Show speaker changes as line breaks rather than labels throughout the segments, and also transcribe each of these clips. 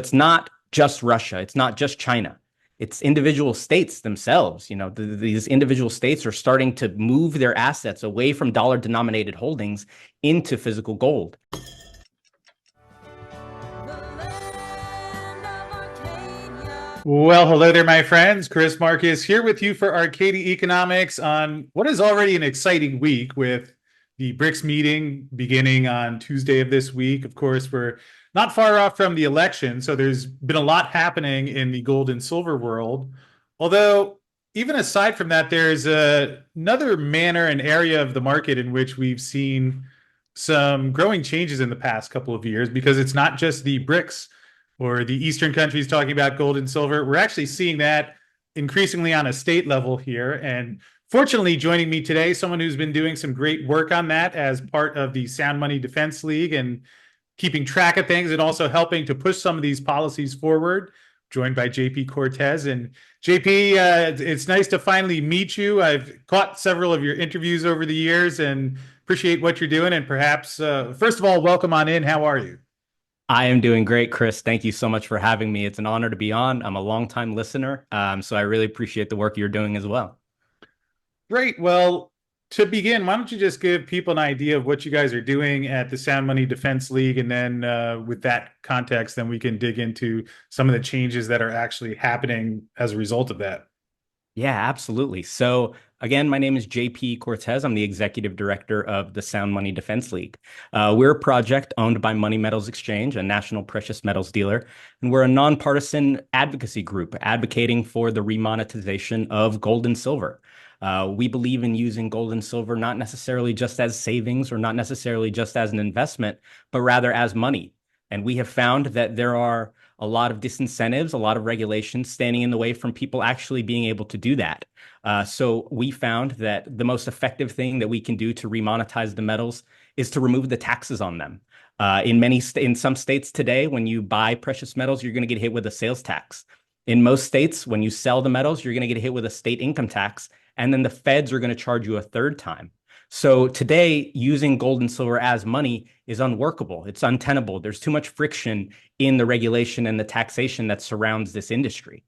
It's not just Russia. It's not just China. It's individual states themselves. These individual states are starting to move their assets away from dollar denominated holdings into physical gold.
Well, hello there, my friends. Chris Marcus here with you for Arcadia Economics on what is already an exciting week with the BRICS meeting beginning on Tuesday of this week. Of course, we're not far off from the election, so there's been a lot happening in the gold and silver world. Although, even aside from that, there's another manner and area of the market in which we've seen some growing changes in the past couple of years, because it's not just the BRICS or the Eastern countries talking about gold and silver. We're actually seeing that increasingly on a state level here. And fortunately, joining me today, someone who's been doing some great work on that as part of the Sound Money Defense League and keeping track of things and also helping to push some of these policies forward, joined by JP Cortez. And JP, it's nice to finally meet you. I've caught several of your interviews over the years and appreciate what you're doing. And perhaps, first of all, welcome on in. How are you?
I am doing great, Chris. Thank you so much for having me. It's an honor to be on. I'm a longtime listener, so I really appreciate the work you're doing as well.
Great. Well, to begin, why don't you just give people an idea of what you guys are doing at the Sound Money Defense League, and then with that context, then we can dig into some of the changes that are actually happening as a result of that.
Yeah, absolutely. So again, my name is JP Cortez. I'm the executive director of the Sound Money Defense League. We're a project owned by Money Metals Exchange, a national precious metals dealer, and we're a nonpartisan advocacy group advocating for the remonetization of gold and silver. We believe in using gold and silver not necessarily just as savings or not necessarily just as an investment, but rather as money. And we have found that there are a lot of disincentives, a lot of regulations standing in the way from people actually being able to do that. So we found that the most effective thing that we can do to remonetize the metals is to remove the taxes on them. In some states today, when you buy precious metals, you're going to get hit with a sales tax. In most states, when you sell the metals, you're going to get hit with a state income tax, and then the feds are going to charge you a third time. So today, using gold and silver as money is unworkable. It's untenable. There's too much friction in the regulation and the taxation that surrounds this industry.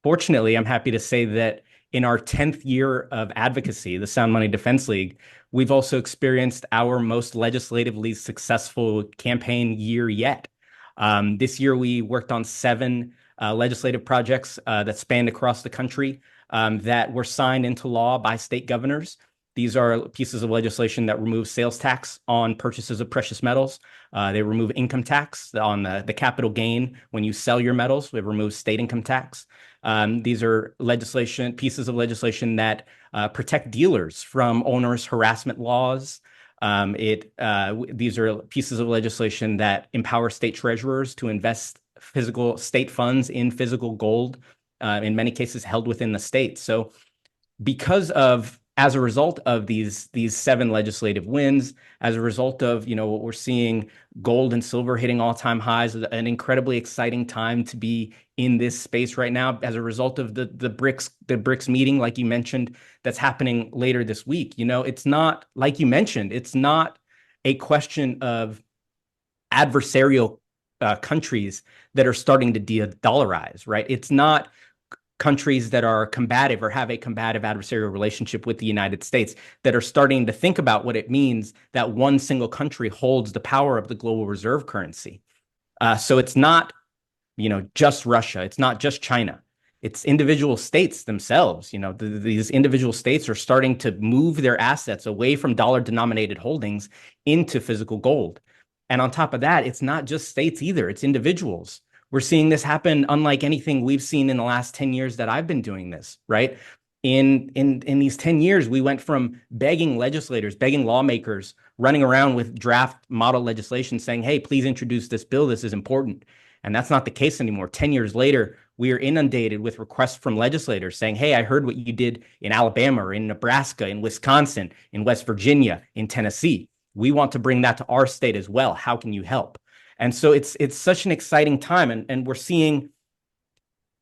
Fortunately, I'm happy to say that in our 10th year of advocacy, the Sound Money Defense League, we've also experienced our most legislatively successful campaign year yet. This year, we worked on 7 legislative projects that spanned across the country that were signed into law by state governors. These are pieces of legislation that remove sales tax on purchases of precious metals. They remove income tax on the capital gain when you sell your metals. They remove state income tax. These are pieces of legislation that protect dealers from onerous harassment laws. These are pieces of legislation that empower state treasurers to invest physical state funds in physical gold, in many cases held within the state. So as a result of these 7 legislative wins, as a result of what we're seeing, gold and silver hitting all-time highs, an incredibly exciting time to be in this space right now. As a result of the BRICS meeting, like you mentioned, that's happening later this week. It's not, like you mentioned, it's not a question of adversarial countries that are starting to de-dollarize, right? It's not countries that are combative or have a combative adversarial relationship with the United States that are starting to think about what it means that one single country holds the power of the global reserve currency. So it's not, just Russia. It's not just China. It's individual states themselves. These individual states are starting to move their assets away from dollar denominated holdings into physical gold. And on top of that, it's not just states either. It's individuals. We're seeing this happen unlike anything we've seen in the last 10 years that I've been doing this, right? In these 10 years, we went from begging legislators, begging lawmakers, running around with draft model legislation saying, hey, please introduce this bill. This is important. And that's not the case anymore. 10 years later, we are inundated with requests from legislators saying, hey, I heard what you did in Alabama or in Nebraska, in Wisconsin, in West Virginia, in Tennessee. We want to bring that to our state as well. How can you help? And so it's such an exciting time. And we're seeing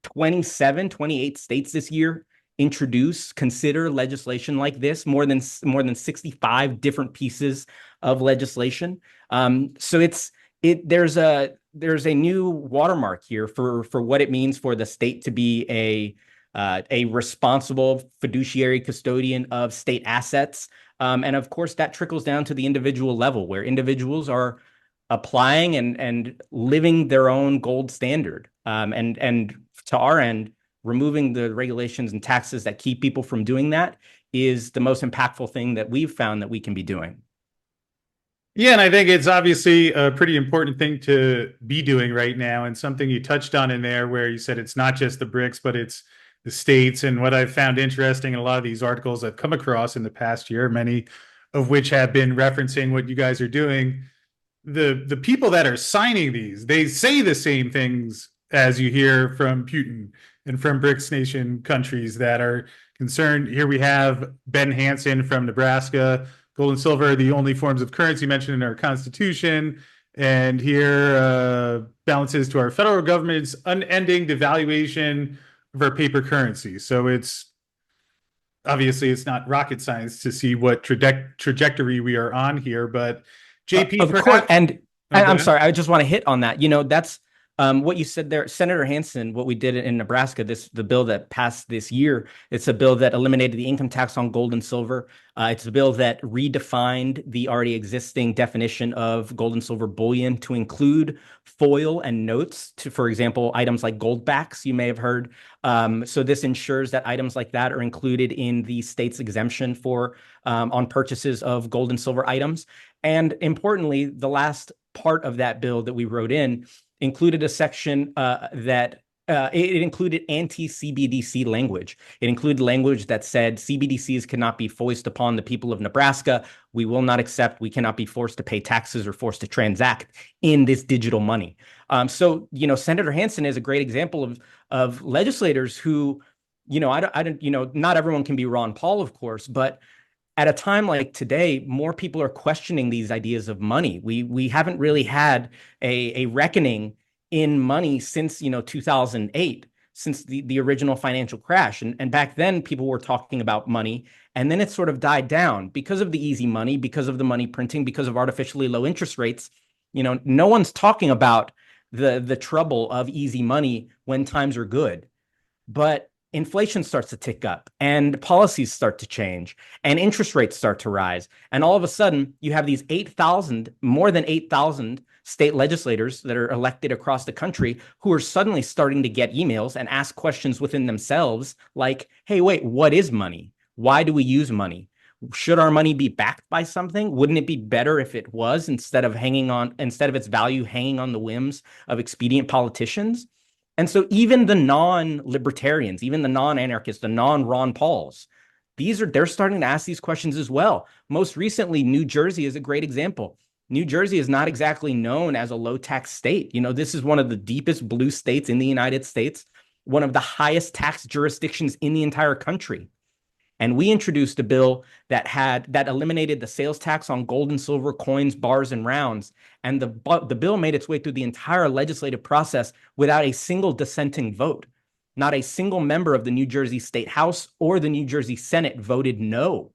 28 states this year consider legislation like this, more than 65 different pieces of legislation. So there's there's a new watermark here for what it means for the state to be a responsible fiduciary custodian of state assets. And of course, that trickles down to the individual level where individuals are applying and living their own gold standard. And to our end, removing the regulations and taxes that keep people from doing that is the most impactful thing that we've found that we can be doing.
Yeah, and I think it's obviously a pretty important thing to be doing right now, and something you touched on in there where you said it's not just the BRICS, but it's the states. And what I've found interesting in a lot of these articles I've come across in the past year, many of which have been referencing what you guys are doing, the people that are signing these, they say the same things as you hear from Putin and from BRICS nation countries that are concerned. Here we have Ben Hansen from Nebraska. Gold and silver are the only forms of currency mentioned in our Constitution. And here, balances to our federal government's unending devaluation of our paper currency. So it's obviously it's not rocket science to see what trajectory we are on here. But JP,
of course, and
oh,
I'm sorry, I just want to hit on that. That's what you said there, Senator Hansen. What we did in Nebraska, the bill that passed this year, it's a bill that eliminated the income tax on gold and silver. It's a bill that redefined the already existing definition of gold and silver bullion to include foil and notes to, for example, items like gold backs, you may have heard. So this ensures that items like that are included in the state's exemption for on purchases of gold and silver items. And importantly, the last part of that bill that we wrote in included a section that it included anti-CBDC language. It included language that said CBDCs cannot be foisted upon the people of Nebraska. We will not accept, we cannot be forced to pay taxes or forced to transact in this digital money. So, Senator Hansen is a great example of legislators who, I don't, not everyone can be Ron Paul, of course, but at a time like today, more people are questioning these ideas of money. We haven't really had a reckoning in money since 2008, since the original financial crash. And back then, people were talking about money, and then it sort of died down because of the easy money, because of the money printing, because of artificially low interest rates. No one's talking about the trouble of easy money when times are good. But inflation starts to tick up and policies start to change and interest rates start to rise. And all of a sudden, you have these more than 8,000 state legislators that are elected across the country who are suddenly starting to get emails and ask questions within themselves like, hey, wait, what is money? Why do we use money? Should our money be backed by something? Wouldn't it be better if it was instead of its value hanging on the whims of expedient politicians? And so even the non-libertarians, even the non-anarchists, the non-Ron Pauls, they're starting to ask these questions as well. Most recently, New Jersey is a great example. New Jersey is not exactly known as a low-tax state. This is one of the deepest blue states in the United States, one of the highest tax jurisdictions in the entire country. And we introduced a bill that eliminated the sales tax on gold and silver coins, bars, and rounds. And the bill made its way through the entire legislative process without a single dissenting vote. Not a single member of the New Jersey State House or the New Jersey Senate voted no.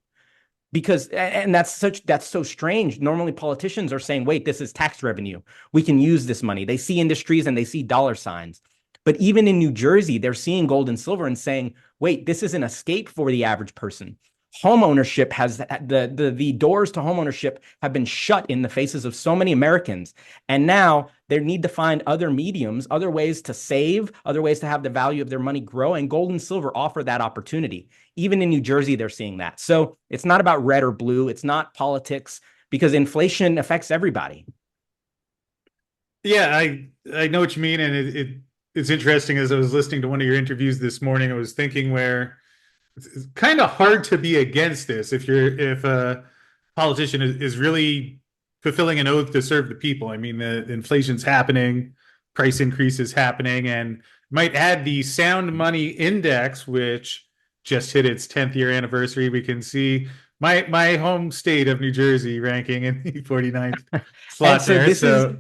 And that's so strange. Normally politicians are saying, wait, this is tax revenue. We can use this money. They see industries and they see dollar signs. But even in New Jersey, they're seeing gold and silver and saying, wait, this is an escape for the average person. Homeownership has the doors to homeownership have been shut in the faces of so many Americans. And now they need to find other mediums, other ways to save, other ways to have the value of their money grow. And gold and silver offer that opportunity. Even in New Jersey, they're seeing that. So it's not about red or blue. It's not politics, because inflation affects everybody.
Yeah, I know what you mean. And it's interesting, as I was listening to one of your interviews this morning, I was thinking where it's kind of hard to be against this if a politician is really fulfilling an oath to serve the people. I mean, the inflation's happening, price increases happening, and might add the Sound Money Index, which just hit its 10th year anniversary. We can see my home state of New Jersey ranking in the 49th slot
so
there.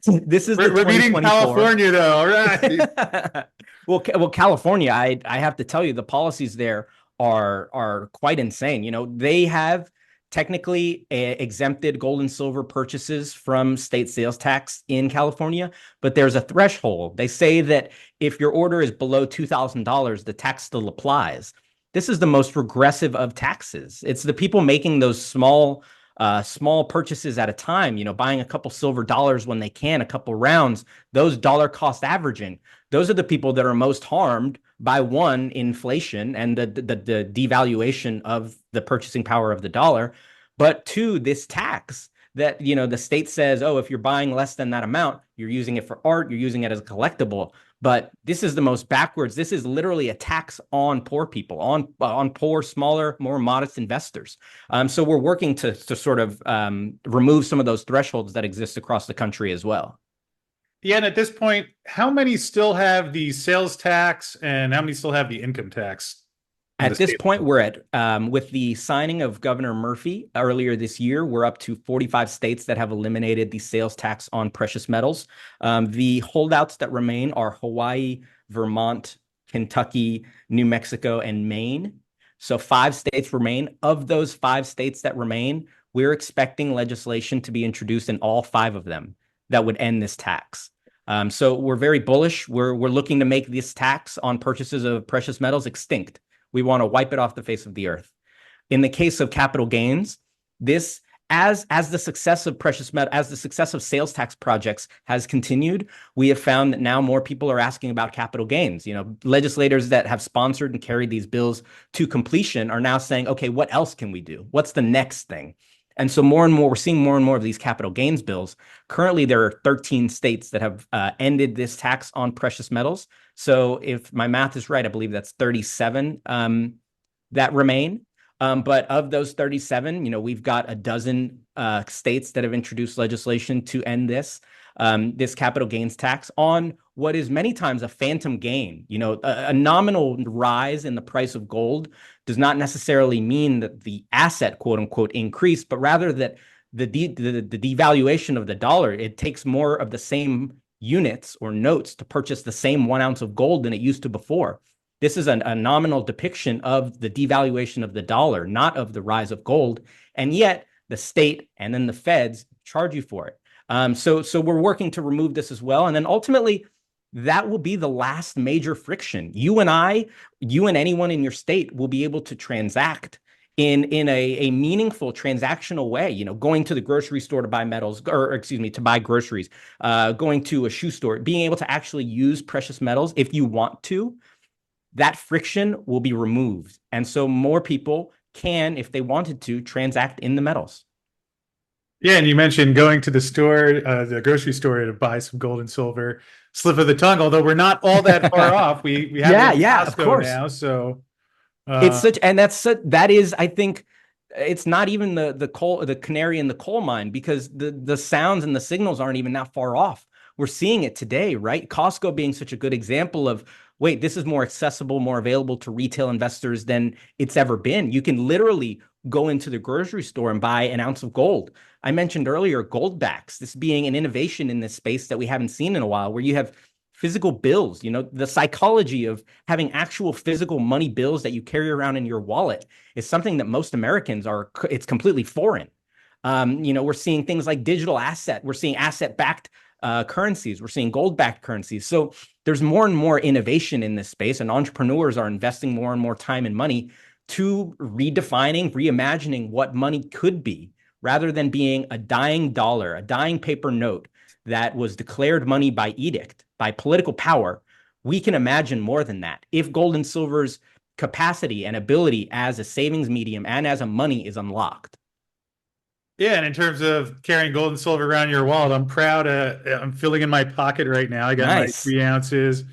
This is
we're beating California, though. All right.
Well, California, I have to tell you, the policies there are quite insane. They have technically exempted gold and silver purchases from state sales tax in California, but there's a threshold. They say that if your order is below $2,000, the tax still applies. This is the most regressive of taxes. It's the people making those small purchases at a time, buying a couple silver dollars when they can, a couple rounds, those dollar cost averaging. Those are the people that are most harmed by one, inflation and the devaluation of the purchasing power of the dollar, but two, this tax that the state says, oh, if you're buying less than that amount, you're using it for art, you're using it as a collectible. But this is the most backwards. This is literally a tax on poor people, on poor, smaller, more modest investors. So we're working to sort of remove some of those thresholds that exist across the country as well.
Yeah, and at this point, how many still have the sales tax and how many still have the income tax?
At this point, we're at, with the signing of Governor Murphy earlier this year, we're up to 45 states that have eliminated the sales tax on precious metals. The holdouts that remain are Hawaii, Vermont, Kentucky, New Mexico, and Maine. So 5 states remain. Of those 5 states that remain, we're expecting legislation to be introduced in all 5 of them that would end this tax. So we're very bullish. We're looking to make this tax on purchases of precious metals extinct. We want to wipe it off the face of the earth. In the case of capital gains, this, as the success of as the success of sales tax projects has continued, we have found that now more people are asking about capital gains. Legislators that have sponsored and carried these bills to completion are now saying, okay, what else can we do? What's the next thing? And so more and more, we're seeing more and more of these capital gains bills. Currently, there are 13 states that have ended this tax on precious metals. So if my math is right, I believe that's 37 that remain. But of those 37, we've got a dozen states that have introduced legislation to end this capital gains tax on what is many times a phantom gain. A nominal rise in the price of gold does not necessarily mean that the asset, quote unquote, increased, but rather that the devaluation of the dollar, it takes more of the same units or notes to purchase the same 1 ounce of gold than it used to before. This is a nominal depiction of the devaluation of the dollar, not of the rise of gold. And yet the state and then the feds charge you for it. So we're working to remove this as well. And then ultimately, that will be the last major friction. You and anyone in your state will be able to transact in a meaningful transactional way, going to the grocery store to buy metals, or excuse me, to buy groceries, going to a shoe store, being able to actually use precious metals if you want to. That friction will be removed. And so more people can, if they wanted to, transact in the metals.
Yeah, and you mentioned going to the store, the grocery store, to buy some gold and silver. Slip of the tongue, although we're not all that far off. We have Costco
of course.
now, so
it's that is, I think, it's not even the canary in the coal mine, because the sounds and the signals aren't even that far off. We're seeing it today, right? Costco being such a good example of, wait, this is more accessible, more available to retail investors than it's ever been. You can literally go into the grocery store and buy an ounce of gold. I mentioned earlier gold backs, this being an innovation in this space that we haven't seen in a while, where you have physical bills. The psychology of having actual physical money bills that you carry around in your wallet is something that most Americans it's completely foreign. We're seeing things like digital asset. We're seeing asset-backed currencies. We're seeing gold-backed currencies. So there's more and more innovation in this space, and entrepreneurs are investing more and more time and money to redefining, reimagining what money could be, rather than being a dying dollar, a dying paper note that was declared money by edict, by political power. We can imagine more than that. If gold and silver's capacity and ability as a savings medium and as a money is unlocked.
Yeah, and in terms of carrying gold and silver around your wallet, I'm proud. I'm filling in my pocket right now. I got my 3 ounces.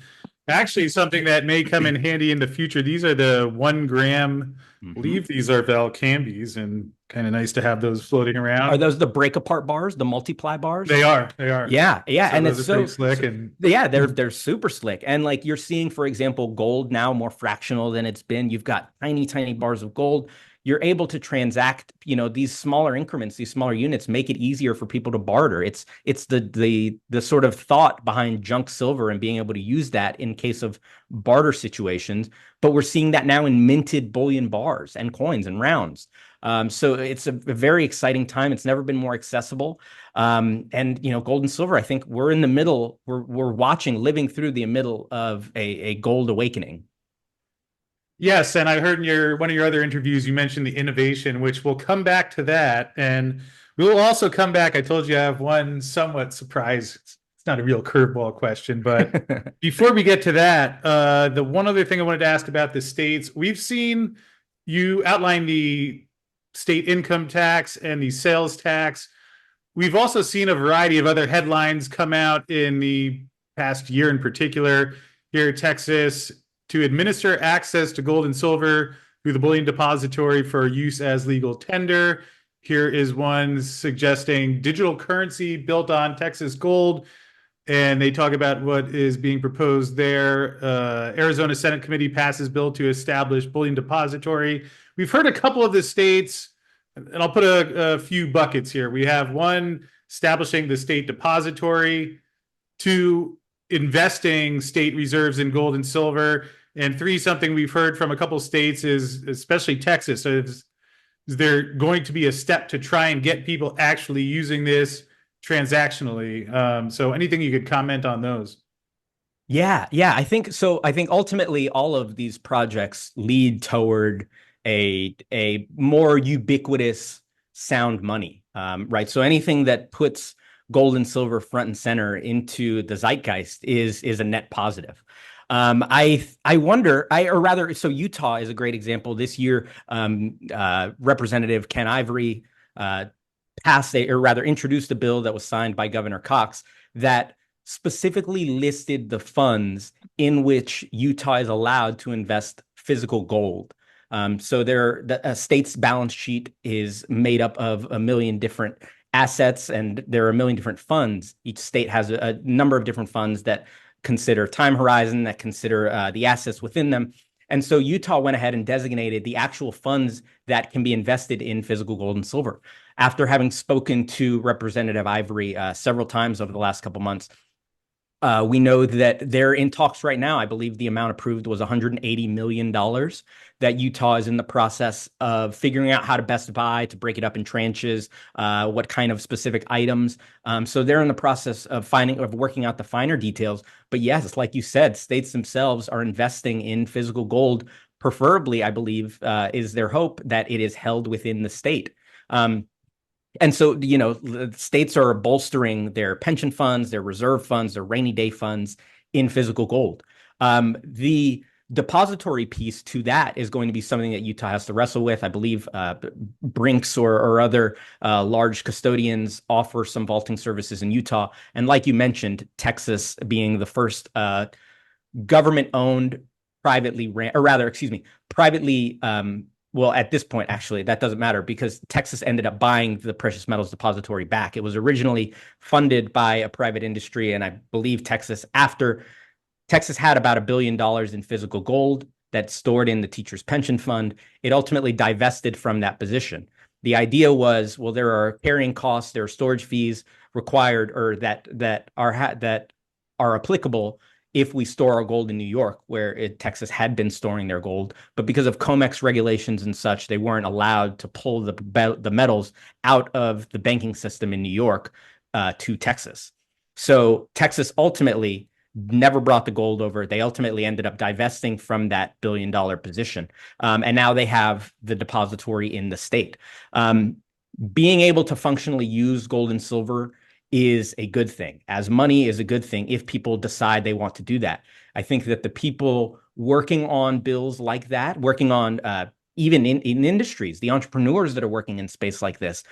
Actually, something that may come in handy in the future. These are the 1 gram. I believe these are Valcambis, and kind of nice to have those floating around.
Are those the break apart bars, the multiply bars?
They are.
Yeah,
so
and it's so
slick. And
yeah, they're super slick. And like you're seeing, for example, gold now more fractional than it's been. You've got tiny bars of gold. you're able to transact, these smaller increments, these smaller units make it easier for people to barter. It's the sort of thought behind junk silver and being able to use that in case of barter situations. But we're seeing that now in minted bullion bars and coins and rounds. So it's a very exciting time. It's never been more accessible. And gold and silver, I think we're in the middle. We're living through the middle of a gold awakening.
Yes, and I heard in one of your other interviews you mentioned the innovation, which we'll come back to that, and we will also come back. I told you I have one somewhat surprise. It's not a real curveball question, but before we get to that, the one other thing I wanted to ask about the states, we've seen you outline the state income tax and the sales tax. We've also seen a variety of other headlines come out in the past year in particular here in Texas to administer access to gold and silver through the bullion depository for use as legal tender. Here is one suggesting digital currency built on Texas gold, and they talk about what is being proposed there. Arizona Senate Committee passes bill to establish bullion depository. We've heard a couple of the states, and I'll put a few buckets here. We have one, establishing the state depository, two, investing state reserves in gold and silver, and three, something we've heard from a couple states is, especially Texas, is there going to be a step to try and get people actually using this transactionally? So anything you could comment on those?
Yeah, I think so. I think ultimately all of these projects lead toward a more ubiquitous sound money, right? So anything that puts gold and silver front and center into the zeitgeist is a net positive. I wonder, or rather, so Utah is a great example. This year, Representative Ken Ivory introduced a bill that was signed by Governor Cox that specifically listed the funds in which Utah is allowed to invest physical gold. So the state's balance sheet is made up of a million different assets, and there are a million different funds. Each state has a number of different funds that consider time horizon, that consider the assets within them. And so Utah went ahead and designated the actual funds that can be invested in physical gold and silver. After having spoken to Representative Ivory several times over the last couple months, we know that they're in talks right now. I believe the amount approved was $180 million that Utah is in the process of figuring out how to best buy, to break it up in tranches, what kind of specific items. So they're in the process of working out the finer details. But yes, like you said, states themselves are investing in physical gold. Preferably, I believe, is their hope that it is held within the state. And so, the states are bolstering their pension funds, their reserve funds, their rainy day funds in physical gold. The depository piece to that is going to be something that Utah has to wrestle with. I believe BRICS or other large custodians offer some vaulting services in Utah. And like you mentioned, Texas being the first government-owned, privately well, at this point, actually, that doesn't matter because Texas ended up buying the precious metals depository back. It was originally funded by a private industry, and I believe after Texas had about $1 billion in physical gold that's stored in the teacher's pension fund, it ultimately divested from that position. The idea was, well, there are carrying costs, there are storage fees required, or that are applicable if we store our gold in New York, where Texas had been storing their gold. But because of COMEX regulations and such, they weren't allowed to pull the metals out of the banking system in New York to Texas. So Texas ultimately never brought the gold over. They ultimately ended up divesting from that $1 billion position. And now they have the depository in the state. Being able to functionally use gold and silver is a good thing, as money is a good thing if people decide they want to do that. I think that the people working on bills like that, working on even in industries, the entrepreneurs that are working in space like this,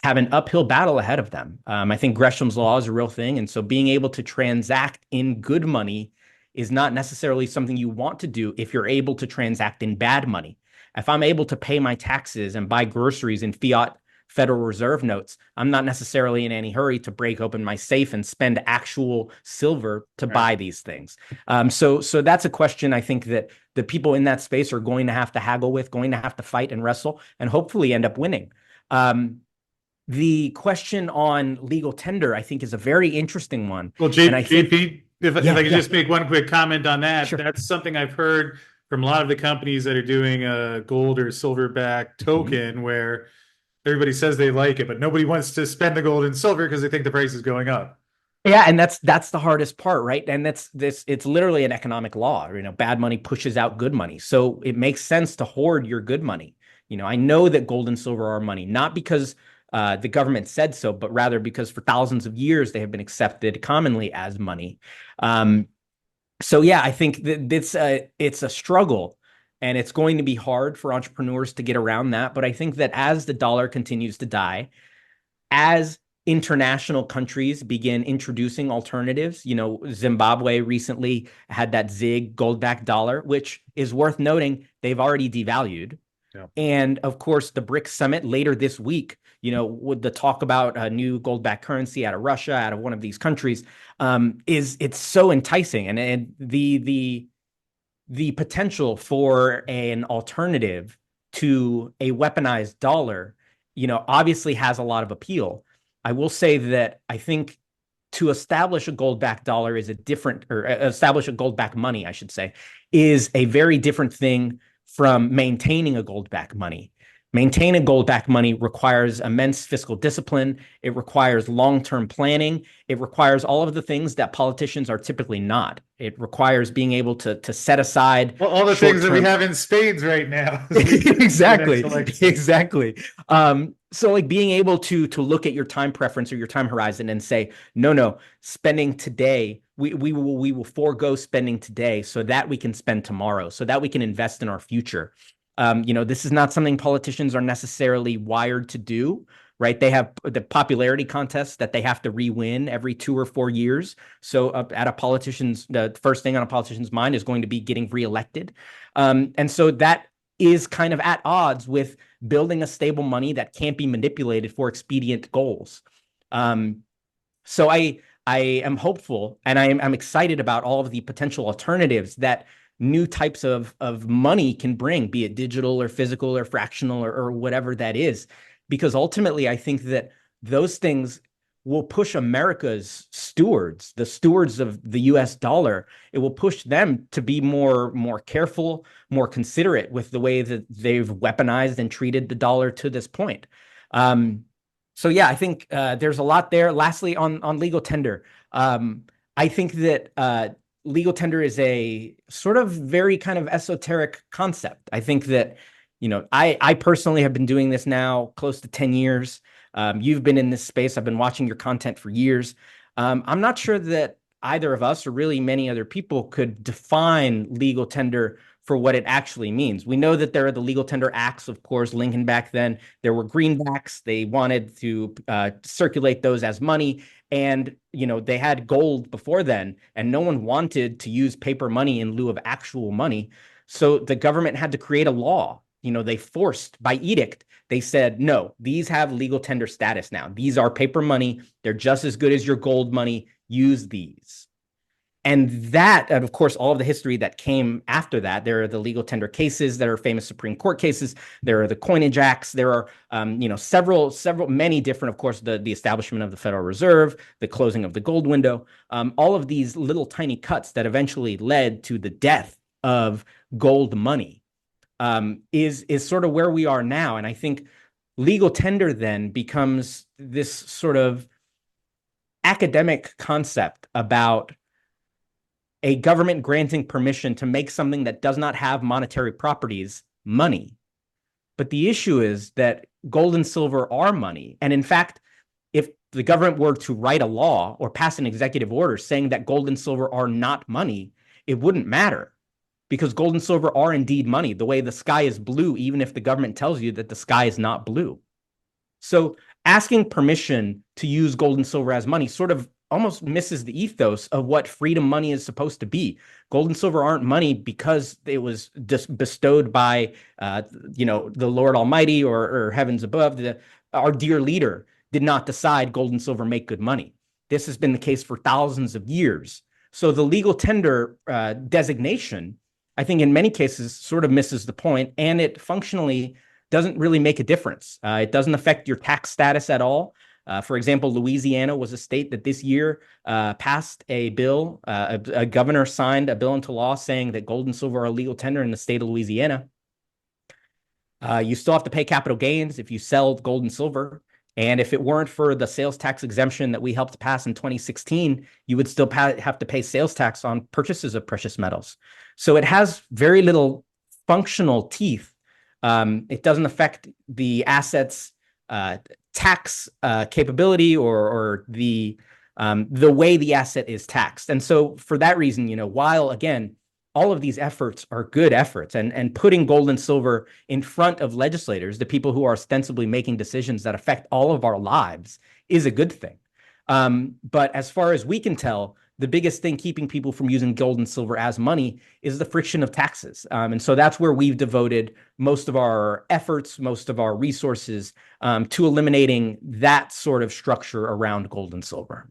have an uphill battle ahead of them. I think Gresham's law is a real thing. And so being able to transact in good money is not necessarily something you want to do if you're able to transact in bad money. If I'm able to pay my taxes and buy groceries in fiat Federal Reserve notes, I'm not necessarily in any hurry to break open my safe and spend actual silver to buy these things. So that's a question I think that the people in that space are going to have to haggle with, going to have to fight and wrestle, and hopefully end up winning. The question on legal tender, I think, is a very interesting one.
Well,
And I think,
JP, if I could just make one quick comment on that,
sure.
that's something I've heard from a lot of the companies that are doing a gold or silver backed token where everybody says they like it, but nobody wants to spend the gold and silver because they think the price is going up.
Yeah, and that's the hardest part, right? And it's literally an economic law. Bad money pushes out good money. So it makes sense to hoard your good money. I know that gold and silver are money, not because the government said so, but rather because for thousands of years they have been accepted commonly as money. So yeah, I think that it's a struggle, and it's going to be hard for entrepreneurs to get around that. But I think that as the dollar continues to die, as international countries begin introducing alternatives, Zimbabwe recently had that ZIG gold-backed dollar, which is worth noting they've already devalued. Yeah. And of course, the BRICS Summit later this week, with the talk about a new gold-backed currency out of Russia, out of one of these countries, it's so enticing, and the potential for an alternative to a weaponized dollar, obviously has a lot of appeal. I will say that I think to establish a gold-backed dollar is establish a gold-backed money, I should say, is a very different thing from maintaining a gold-backed money. Maintaining gold-backed money requires immense fiscal discipline. It requires long-term planning. It requires all of the things that politicians are typically not. It requires being able to set aside
all the things that we have in spades right now.
Exactly. So like being able to look at your time preference or your time horizon and say, no, spending today, we will forego spending today so that we can spend tomorrow, so that we can invest in our future. This is not something politicians are necessarily wired to do, right? They have the popularity contests that they have to re-win every 2 or 4 years. So the first thing on a politician's mind is going to be getting reelected. And so that is kind of at odds with building a stable money that can't be manipulated for expedient goals. So I am hopeful, and I'm excited about all of the potential alternatives that new types of money can bring, be it digital or physical or fractional or whatever that is. Because ultimately, I think that those things will push America's stewards, the stewards of the US dollar, it will push them to be more careful, more considerate with the way that they've weaponized and treated the dollar to this point. So yeah, I think there's a lot there. Lastly, on legal tender, I think that legal tender is a sort of very kind of esoteric concept. I think that, I personally have been doing this now close to 10 years. You've been in this space. I've been watching your content for years. I'm not sure that either of us or really many other people could define legal tender for what it actually means. We know that there are the legal tender acts, of course. Lincoln back then, there were greenbacks. They wanted to circulate those as money. And, they had gold before then, and no one wanted to use paper money in lieu of actual money. So the government had to create a law. They forced by edict. They said, no, these have legal tender status now. These are paper money. They're just as good as your gold money. Use these. And of course, all of the history that came after that, there are the legal tender cases that are famous Supreme Court cases. There are the coinage acts. There are, many different, of course, the establishment of the Federal Reserve, the closing of the gold window, all of these little tiny cuts that eventually led to the death of gold money is sort of where we are now. And I think legal tender then becomes this sort of academic concept about a government granting permission to make something that does not have monetary properties money. But the issue is that gold and silver are money. And in fact, if the government were to write a law or pass an executive order saying that gold and silver are not money, it wouldn't matter, because gold and silver are indeed money, the way the sky is blue, even if the government tells you that the sky is not blue. So asking permission to use gold and silver as money sort of almost misses the ethos of what freedom money is supposed to be. Gold and silver aren't money because it was just bestowed by, the Lord Almighty or heavens above. our dear leader did not decide gold and silver make good money. This has been the case for thousands of years. So the legal tender designation, I think in many cases, sort of misses the point, and it functionally doesn't really make a difference. It doesn't affect your tax status at all. For example, Louisiana was a state that this year passed a bill, a governor signed a bill into law saying that gold and silver are legal tender in the state of Louisiana. You still have to pay capital gains if you sell gold and silver. And if it weren't for the sales tax exemption that we helped pass in 2016, you would still have to pay sales tax on purchases of precious metals. So it has very little functional teeth. It doesn't affect the asset's tax capability or the way the asset is taxed. And so for that reason, while again, all of these efforts are good efforts, and putting gold and silver in front of legislators, the people who are ostensibly making decisions that affect all of our lives, is a good thing. But as far as we can tell, the biggest thing keeping people from using gold and silver as money is the friction of taxes. And so that's where we've devoted most of our efforts, most of our resources to eliminating that sort of structure around gold and silver.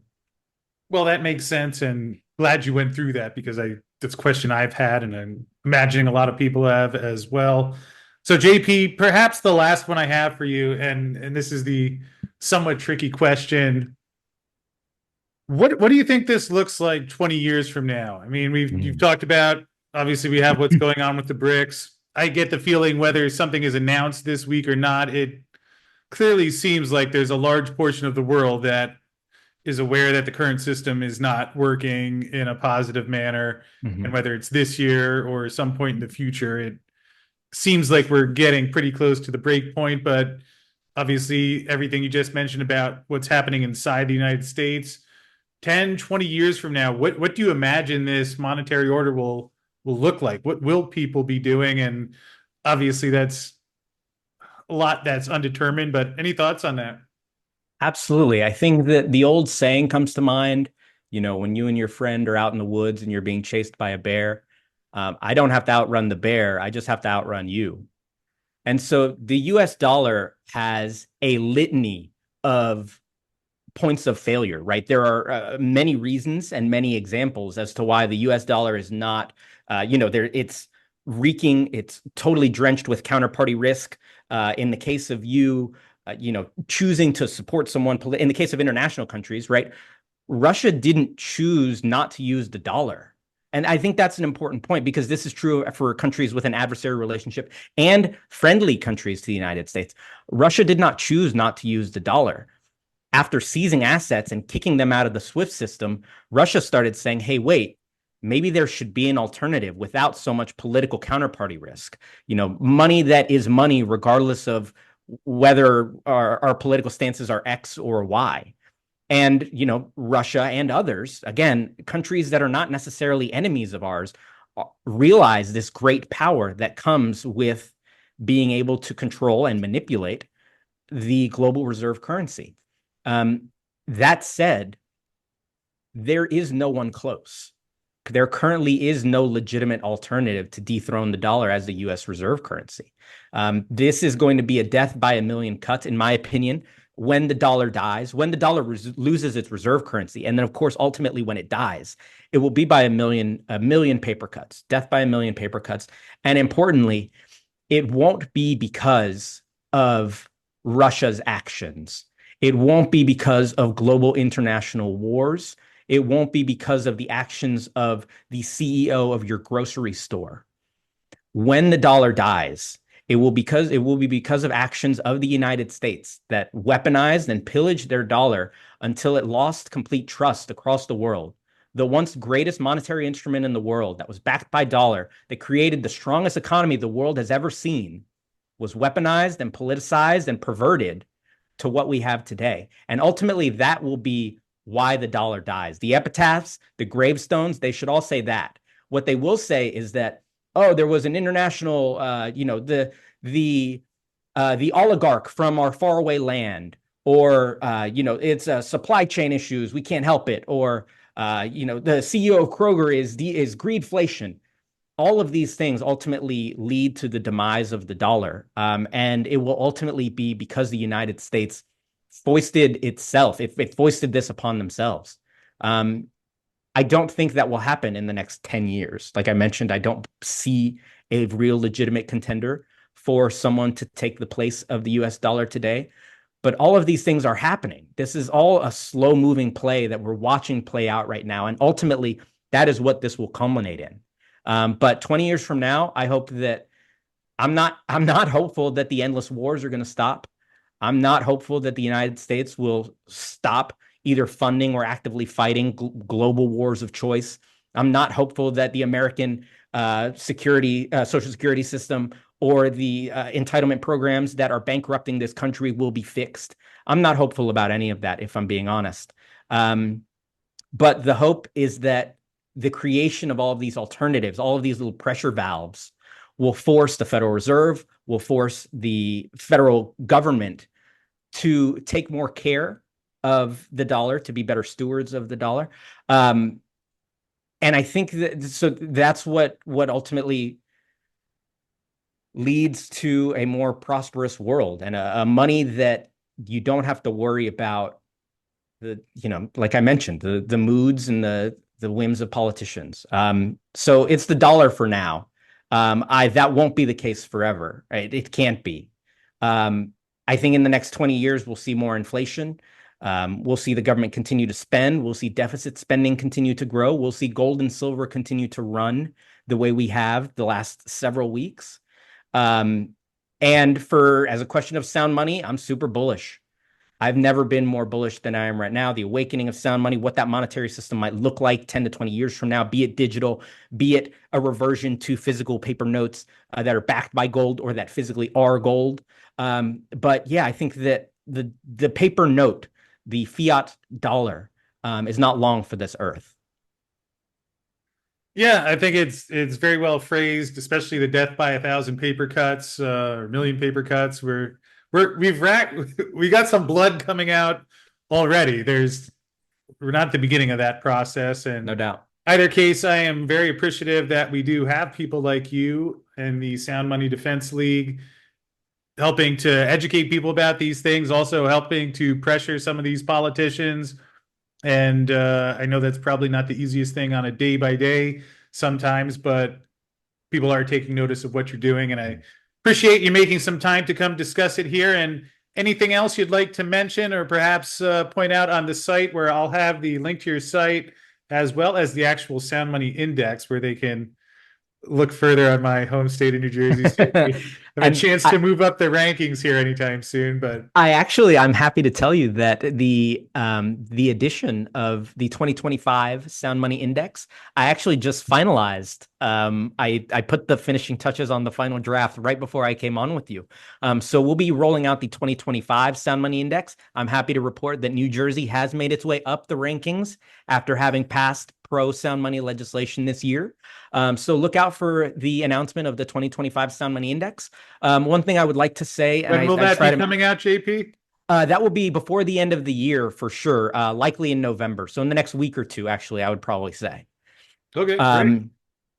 Well, that makes sense, and glad you went through that because that's a question I've had, and I'm imagining a lot of people have as well. So, JP, perhaps the last one I have for you, and this is the somewhat tricky question. What do you think this looks like 20 years from now? I mean, you've talked about, obviously we have what's going on with the BRICS. I get the feeling whether something is announced this week or not, it clearly seems like there's a large portion of the world that is aware that the current system is not working in a positive manner. And whether it's this year or some point in the future, it seems like we're getting pretty close to the break point. But obviously, everything you just mentioned about what's happening inside the United States, 10, 20 years from now, what do you imagine this monetary order will look like? What will people be doing? And obviously, that's a lot that's undetermined, but any thoughts on that?
Absolutely. I think that the old saying comes to mind, when you and your friend are out in the woods and you're being chased by a bear. I don't have to outrun the bear. I just have to outrun you. And so the US dollar has a litany of points of failure, right? There are many reasons and many examples as to why the US dollar is not, it's totally drenched with counterparty risk. In the case of choosing to support someone, in the case of international countries, right? Russia didn't choose not to use the dollar. And I think that's an important point because this is true for countries with an adversary relationship and friendly countries to the United States. Russia did not choose not to use the dollar. After seizing assets and kicking them out of the SWIFT system, Russia started saying, hey, wait, maybe there should be an alternative without so much political counterparty risk. Money that is money, regardless of whether our political stances are X or Y. And, Russia and others, again, countries that are not necessarily enemies of ours, realize this great power that comes with being able to control and manipulate the global reserve currency. That said, there is no one close. There currently is no legitimate alternative to dethrone the dollar as the U.S. reserve currency. This is going to be a death by a million cuts, in my opinion, when the dollar dies, when the dollar loses its reserve currency. And then, of course, ultimately, when it dies, it will be by a million paper cuts, death by a million paper cuts. And importantly, it won't be because of Russia's actions. It won't be because of global international wars. It won't be because of the actions of the CEO of your grocery store. When the dollar dies, it will be because of actions of the United States that weaponized and pillaged their dollar until it lost complete trust across the world. The once greatest monetary instrument in the world that was backed by dollar, that created the strongest economy the world has ever seen, was weaponized and politicized and perverted to what we have today. And ultimately, that will be why the dollar dies. The epitaphs, the gravestones, they should all say that. What they will say is that, oh, there was an international, the oligarch from our faraway land, or it's supply chain issues, we can't help it, or the CEO of Kroger is greedflation. all of these things ultimately lead to the demise of the dollar. And it will ultimately be because the United States foisted itself, it foisted this upon themselves. I don't think that will happen in the next 10 years. Like I mentioned, I don't see a real legitimate contender for someone to take the place of the US dollar today. But all of these things are happening. This is all a slow moving play that we're watching play out right now. And ultimately, that is what this will culminate in. But 20 years from now, I hope that I'm not hopeful that the endless wars are going to stop. I'm not hopeful that the United States will stop either funding or actively fighting global wars of choice. I'm not hopeful that the American Social Security system or the entitlement programs that are bankrupting this country will be fixed. I'm not hopeful about any of that, if I'm being honest. But the hope is that the creation of all of these alternatives, all of these little pressure valves, will force the Federal Reserve, will force the federal government to take more care of the dollar, to be better stewards of the dollar. And I think that's what ultimately leads to a more prosperous world and a money that you don't have to worry about like I mentioned, the moods and the whims of politicians. So it's the dollar for now. That won't be the case forever. Right? It can't be. I think in the next 20 years, we'll see more inflation. We'll see the government continue to spend. We'll see deficit spending continue to grow. We'll see gold and silver continue to run the way we have the last several weeks. And as a question of sound money, I'm super bullish. I've never been more bullish than I am right now. The awakening of sound money, what that monetary system might look like 10 to 20 years from now, be it digital, be it a reversion to physical paper notes that are backed by gold or that physically are gold. But yeah, I think that the paper note, the fiat dollar, is not long for this earth.
Yeah, I think it's very well phrased, especially the death by 1,000 paper cuts or a million paper cuts. We got some blood coming out already. We're not at the beginning of that process, and
No doubt.
either case, I am very appreciative that we do have people like you and the Sound Money Defense League helping to educate people about these things, also helping to pressure some of these politicians. And I know that's probably not the easiest thing on a day by day sometimes, but people are taking notice of what you're doing. And I appreciate you making some time to come discuss it here. And anything else you'd like to mention or perhaps point out on the site, where I'll have the link to your site as well as the actual Sound Money Index, where they can look further on my home state of New Jersey. So have a chance to move up the rankings here anytime soon. But
I'm happy to tell you that the edition of the 2025 Sound Money Index, I actually just finalized. I put the finishing touches on the final draft right before I came on with you. So we'll be rolling out the 2025 Sound Money Index. I'm happy to report that New Jersey has made its way up the rankings after having passed pro sound money legislation this year. So look out for the announcement of the 2025 Sound Money Index. One thing I would like to say,
when will that be coming out, JP?
That will be before the end of the year for sure, likely in November. So in the next week or two, actually, I would probably say.
Okay, great.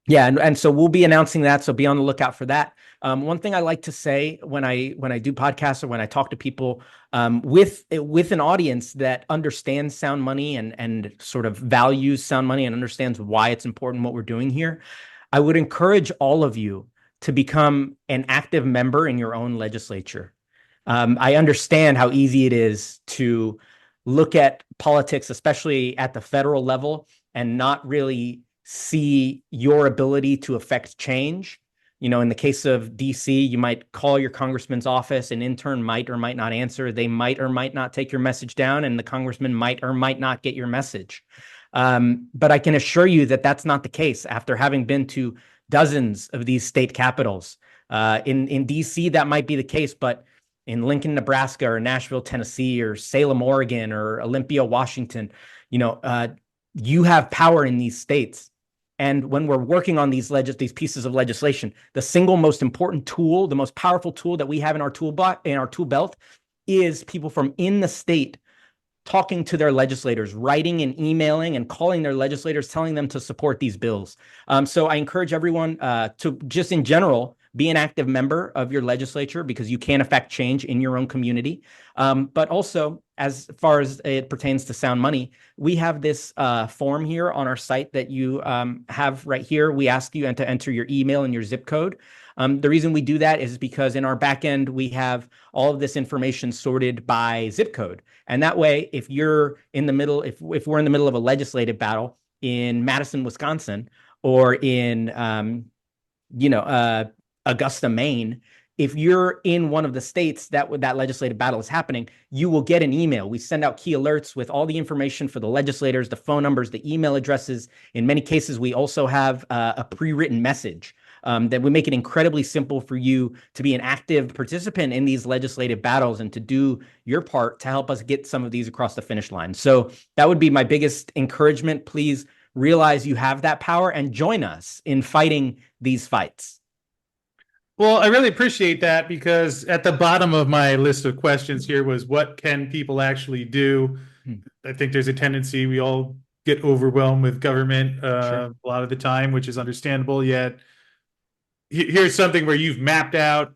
Yeah, and so we'll be announcing that. So be on the lookout for that. One thing I like to say when I do podcasts or when I talk to people with an audience that understands sound money and sort of values sound money and understands why it's important what we're doing here, I would encourage all of you to become an active member in your own legislature. I understand how easy it is to look at politics, especially at the federal level, and not really see your ability to affect change. In the case of DC, you might call your congressman's office, an intern might or might not answer. They might or might not take your message down, and the congressman might or might not get your message. But I can assure you that that's not the case after having been to dozens of these state capitals. In DC, that might be the case, but in Lincoln, Nebraska, or Nashville, Tennessee, or Salem, Oregon, or Olympia, Washington, you have power in these states. And when we're working on these pieces of legislation, the single most important tool, the most powerful tool that we have in our tool belt, is people from in the state talking to their legislators, writing and emailing and calling their legislators, telling them to support these bills. So I encourage everyone to just in general be an active member of your legislature because you can affect change in your own community. But also, as far as it pertains to sound money, we have this form here on our site that you have right here. We ask you to enter your email and your zip code. The reason we do that is because in our backend, we have all of this information sorted by zip code. And that way, if you're in the middle, if we're in the middle of a legislative battle in Madison, Wisconsin, or in, Augusta, Maine, if you're in one of the states that legislative battle is happening, you will get an email. We send out key alerts with all the information for the legislators, the phone numbers, the email addresses. In many cases, we also have a pre-written message that we make it incredibly simple for you to be an active participant in these legislative battles and to do your part to help us get some of these across the finish line. So that would be my biggest encouragement. Please realize you have that power and join us in fighting these fights.
Well, I really appreciate that because at the bottom of my list of questions here was what can people actually do? I think there's a tendency we all get overwhelmed with government
Sure.
a lot of the time, which is understandable. Yet here's something where you've mapped out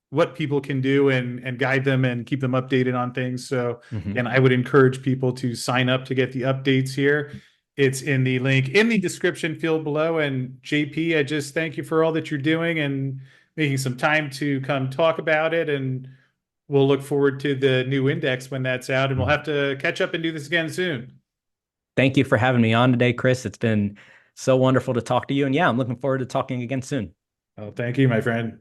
what people can do and guide them and keep them updated on things. So, and I would encourage people to sign up to get the updates here. It's in the link in the description field below. And JP, I just thank you for all that you're doing and making some time to come talk about it. And we'll look forward to the new index when that's out. And we'll have to catch up and do this again soon.
Thank you for having me on today, Chris. It's been so wonderful to talk to you. And yeah, I'm looking forward to talking again soon.
Oh, thank you, my friend.